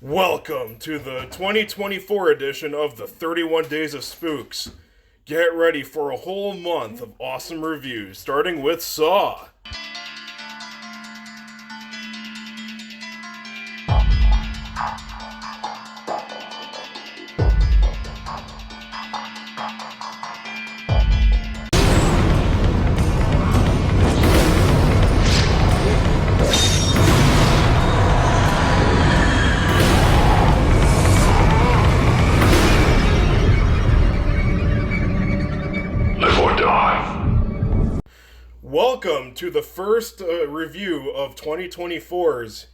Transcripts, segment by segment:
Welcome to the 2024 edition of the 31 Days of Spooks. Get ready for a whole month of awesome reviews, starting with Saw. Welcome to the first review of 2024's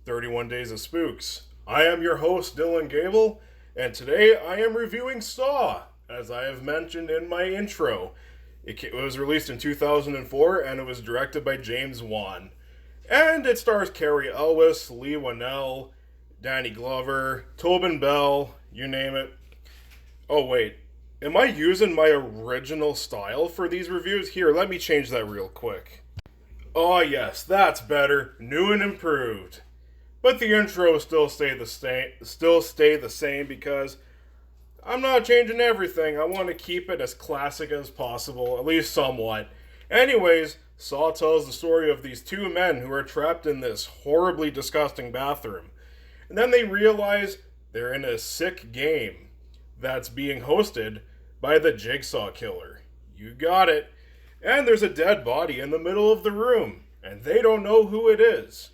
31 Days of Spooks. I am your host, Dylan Goebel, and today I am reviewing Saw, as I have mentioned in my intro. It was released in 2004, and it was directed by James Wan. And it stars Cary Elwes, Lee Whannell, Danny Glover, Tobin Bell, you name it. Oh wait, am I using my original style for these reviews? Here, let me change that real quick. Oh yes, that's better. New and improved. But the intro still stay the same because I'm not changing everything. I want to keep it as classic as possible, at least somewhat. Anyways, Saw tells the story of these two men who are trapped in this horribly disgusting bathroom. And then they realize they're in a sick game that's being hosted by the Jigsaw Killer. You got it. And there's a dead body in the middle of the room, and they don't know who it is.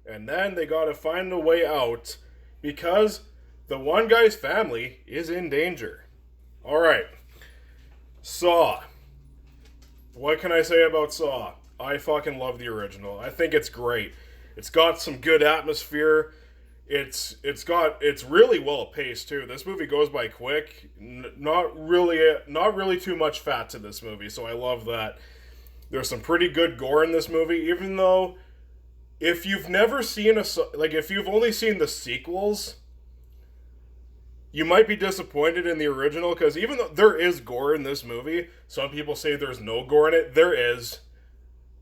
And then they gotta find a way out because the one guy's family is in danger. Alright. Saw. What can I say about Saw? I fucking love the original. I think it's great. It's got some good atmosphere. It's really well paced too. This movie goes by quick. Not really too much fat to this movie, so I love that. There's some pretty good gore in this movie, even though if you've never seen if you've only seen the sequels, you might be disappointed in the original, because even though there is gore in this movie, some people say there's no gore in it. There is,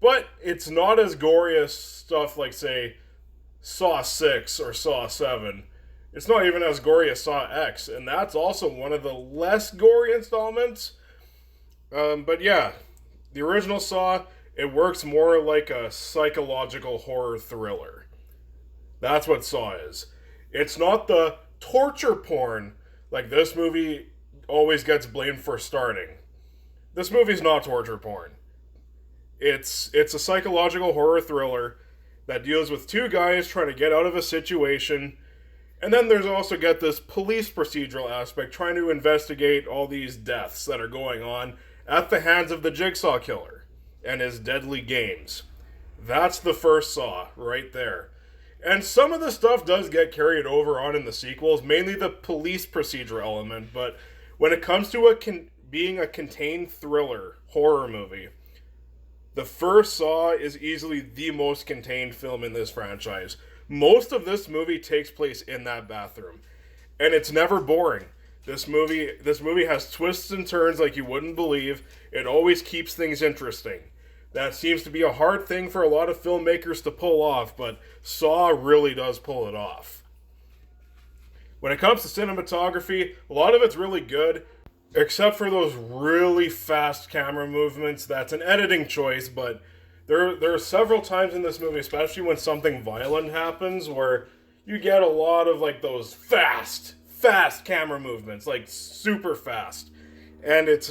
but it's not as gory as stuff like, say, Saw 6 or Saw 7. It's not even as gory as Saw X, and that's also one of the less gory installments. But yeah, the original Saw, it works more like a psychological horror thriller. That's what Saw is. It's not the torture porn like this movie always gets blamed for starting. This movie's not torture porn. It's a psychological horror thriller that deals with two guys trying to get out of a situation. And then there's also got this police procedural aspect, trying to investigate all these deaths that are going on at the hands of the Jigsaw Killer and his deadly games. That's the first Saw right there. And some of the stuff does get carried over on in the sequels, mainly the police procedure element, but when it comes to being a contained thriller horror movie, the first Saw is easily the most contained film in this franchise. Most of this movie takes place in that bathroom, and it's never boring. This movie has twists and turns like you wouldn't believe. It always keeps things interesting. That seems to be a hard thing for a lot of filmmakers to pull off, but Saw really does pull it off. When it comes to cinematography, a lot of it's really good, except for those really fast camera movements. That's an editing choice, but there are several times in this movie, especially when something violent happens, where you get a lot of like those fast camera movements, like super fast. And it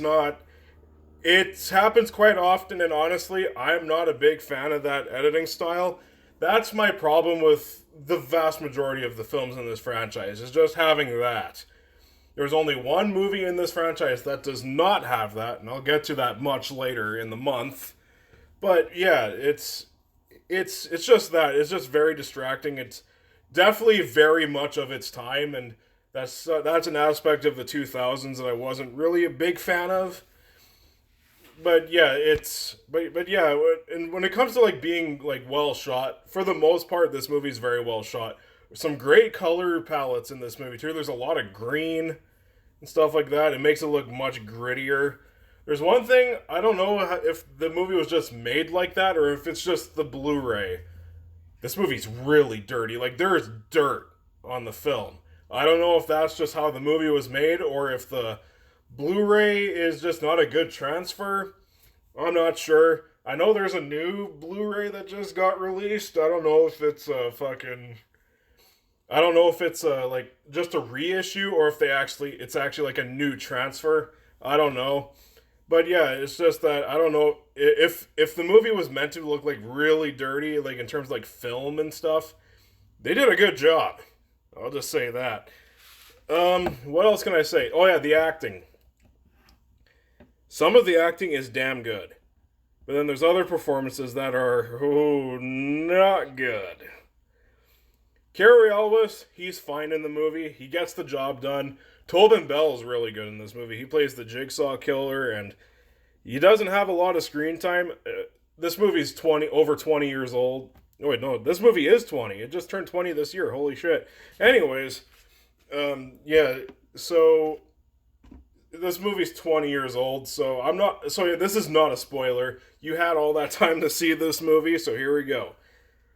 happens quite often, and honestly, I'm not a big fan of that editing style. That's my problem with the vast majority of the films in this franchise, is just having that. There's only one movie in this franchise that does not have that, and I'll get to that much later in the month. But yeah, it's just that. It's just very distracting. It's definitely very much of its time, and that's an aspect of the 2000s that I wasn't really a big fan of. But yeah, and when it comes to like being like well shot, for the most part, this movie's very well shot. Some great color palettes in this movie too. There's a lot of green and stuff like that. It makes it look much grittier. There's one thing, I don't know if the movie was just made like that or if it's just the Blu-ray. This movie's really dirty. Like, there's dirt on the film. I don't know if that's just how the movie was made or if the Blu-ray is just not a good transfer. I'm not sure. I know there's a new Blu-ray that just got released. I don't know if it's a fucking I don't know if it's like just a reissue or if it's actually like a new transfer. I don't know. But yeah, it's just that I don't know if the movie was meant to look like really dirty, like in terms of like film and stuff. They did a good job. I'll just say that. What else can I say? Oh yeah, the acting. Some of the acting is damn good, but then there's other performances that are not good. Cary Elwes, he's fine in the movie. He gets the job done. Tobin Bell is really good in this movie. He plays the Jigsaw Killer, and he doesn't have a lot of screen time. This movie's over 20 years old. Oh, wait, no, this movie is 20. It just turned 20 this year. Holy shit. Anyways, yeah, so this movie's 20 years old, so yeah, this is not a spoiler. You had all that time to see this movie, so here we go.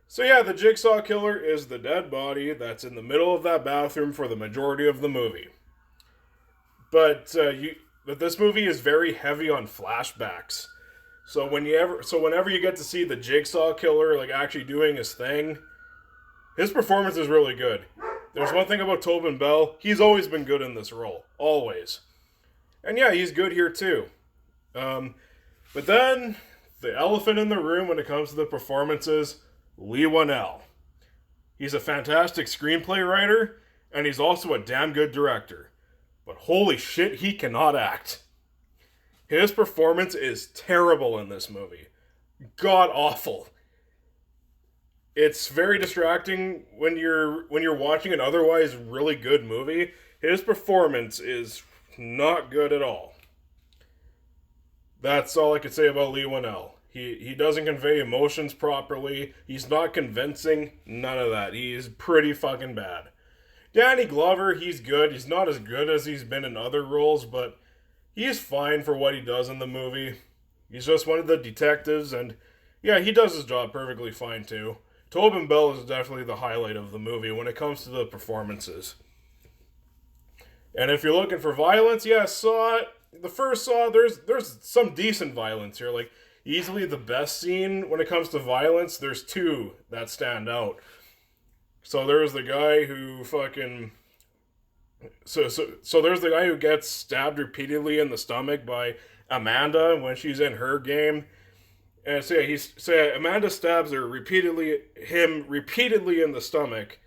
So yeah, the Jigsaw Killer is the dead body that's in the middle of that bathroom for the majority of the movie. But this movie is very heavy on flashbacks. So whenever you get to see the Jigsaw Killer like actually doing his thing, his performance is really good. There's one thing about Tobin Bell, he's always been good in this role. Always. And yeah, he's good here too. But then, the elephant in the room when it comes to the performances, Leigh Whannell. He's a fantastic screenplay writer, and he's also a damn good director. But holy shit, he cannot act. His performance is terrible in this movie. God awful. It's very distracting when you're watching an otherwise really good movie. His performance is not good at all. That's all I could say about Leigh Whannell. He doesn't convey emotions properly. He's not convincing. None of that. He's pretty fucking bad. Danny Glover, he's good. He's not as good as he's been in other roles, but he's fine for what he does in the movie. He's just one of the detectives, and yeah, he does his job perfectly fine too. Tobin Bell is definitely the highlight of the movie when it comes to the performances. And if you're looking for violence, yeah, the first Saw, there's some decent violence here. Like, easily the best scene when it comes to violence, there's two that stand out. So there's the guy who fucking... So there's the guy who gets stabbed repeatedly in the stomach by Amanda when she's in her game. And Amanda stabs him repeatedly in the stomach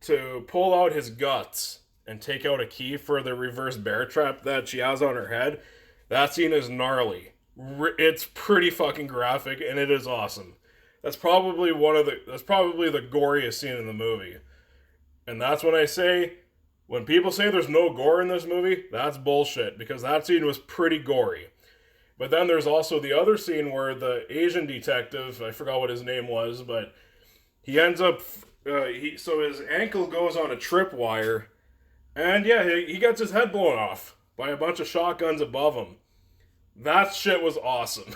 to pull out his guts and take out a key for the reverse bear trap that she has on her head. That scene is gnarly. It's pretty fucking graphic, and it is awesome. That's probably the goriest scene in the movie. And that's when people say there's no gore in this movie, that's bullshit, because that scene was pretty gory. But then there's also the other scene where the Asian detective, I forgot what his name was, but he ends up, so his ankle goes on a tripwire, and yeah, he gets his head blown off by a bunch of shotguns above him. That shit was awesome.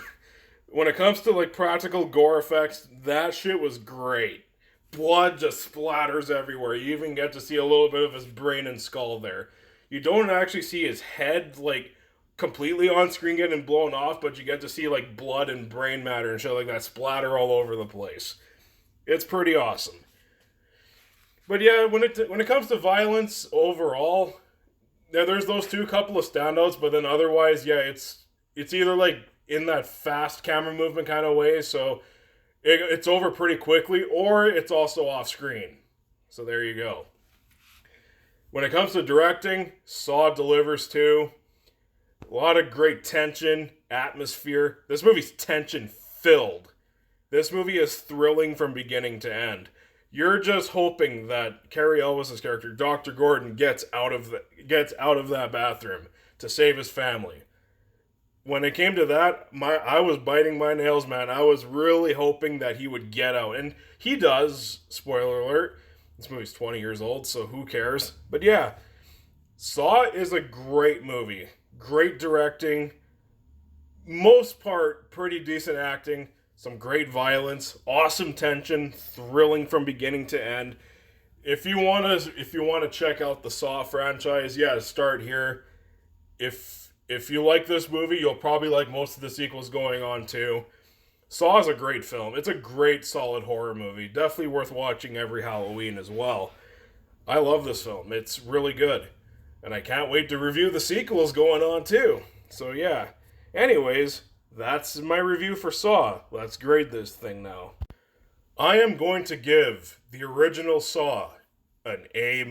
When it comes to like practical gore effects, that shit was great. Blood just splatters everywhere. You even get to see a little bit of his brain and skull there. You don't actually see his head like completely on screen getting blown off, but you get to see like blood and brain matter and shit like that splatter all over the place. It's pretty awesome. But yeah, when it comes to violence overall, yeah, there's those couple of standouts, but then otherwise, yeah, it's either like in that fast camera movement kind of way, so it's over pretty quickly, or it's also off screen. So there you go. When it comes to directing, Saw delivers too. A lot of great tension, atmosphere. This movie's tension filled. This movie is thrilling from beginning to end. You're just hoping that Cary Elwes' character, Dr. Gordon, gets out of that bathroom to save his family. When it came to that, I was biting my nails, man. I was really hoping that he would get out. And he does, spoiler alert. This movie's 20 years old, so who cares? But yeah, Saw is a great movie. Great directing. Most part, pretty decent acting. Some great violence. Awesome tension. Thrilling from beginning to end. if you wanna check out the Saw franchise, yeah, start here. If you like this movie, you'll probably like most of the sequels going on too. Saw is a great film. It's a great, solid horror movie. Definitely worth watching every Halloween as well. I love this film. It's really good. And I can't wait to review the sequels going on too. So yeah. Anyways, that's my review for Saw. Let's grade this thing now. I am going to give the original Saw an A-.